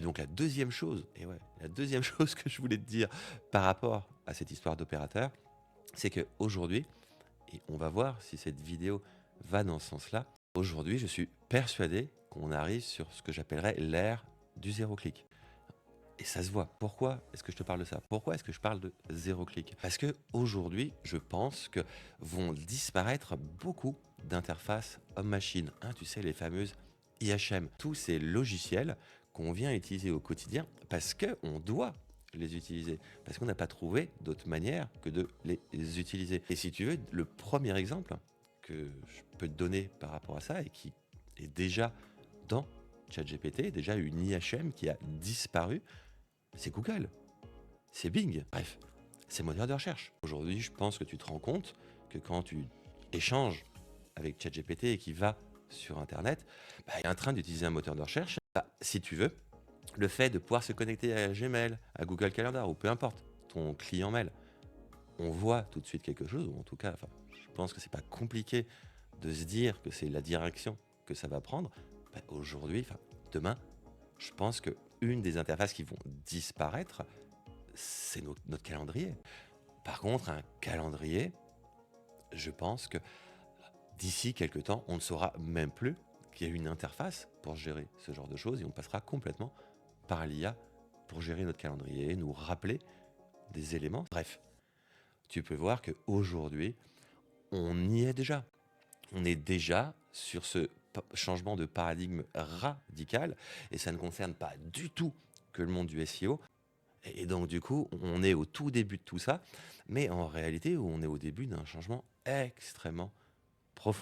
donc la deuxième chose, et ouais, la deuxième chose que je voulais te dire par rapport à cette histoire d'opérateur, c'est qu'aujourd'hui, et on va voir si cette vidéo va dans ce sens-là, aujourd'hui, je suis persuadé qu'on arrive sur ce que j'appellerais l'ère du zéro clic. Et ça se voit. Pourquoi est-ce que je te parle de ça? Pourquoi est-ce que je parle de zéro clic? Parce que aujourd'hui, je pense que vont disparaître beaucoup d'interfaces homme-machine. Hein, tu sais, les fameuses IHM. Tous ces logiciels qu'on vient utiliser au quotidien parce qu'on doit les utiliser. Parce qu'on n'a pas trouvé d'autre manière que de les utiliser. Et si tu veux, le premier exemple que je peux te donner par rapport à ça et qui est déjà dans ChatGPT, déjà une IHM qui a disparu, c'est Google, c'est Bing, bref, c'est moteur de recherche. Aujourd'hui, je pense que tu te rends compte que quand tu échanges avec ChatGPT et qu'il va sur Internet, il est en train d'utiliser un moteur de recherche. Si tu veux, le fait de pouvoir se connecter à Gmail, à Google Calendar ou peu importe, ton client mail, on voit tout de suite quelque chose, ou en tout cas, enfin, je pense que c'est pas compliqué de se dire que c'est la direction que ça va prendre. Aujourd'hui, enfin, demain, je pense que une des interfaces qui vont disparaître, c'est notre calendrier. Par contre, un calendrier, je pense que d'ici quelques temps, on ne saura même plus qu'il y a une interface pour gérer ce genre de choses et on passera complètement par l'IA pour gérer notre calendrier, nous rappeler des éléments. Bref, tu peux voir qu'aujourd'hui, on y est déjà. On est déjà sur ce changement de paradigme radical et ça ne concerne pas du tout que le monde du SEO. Et donc, du coup, on est au tout début de tout ça, mais en réalité, on est au début d'un changement extrêmement profond.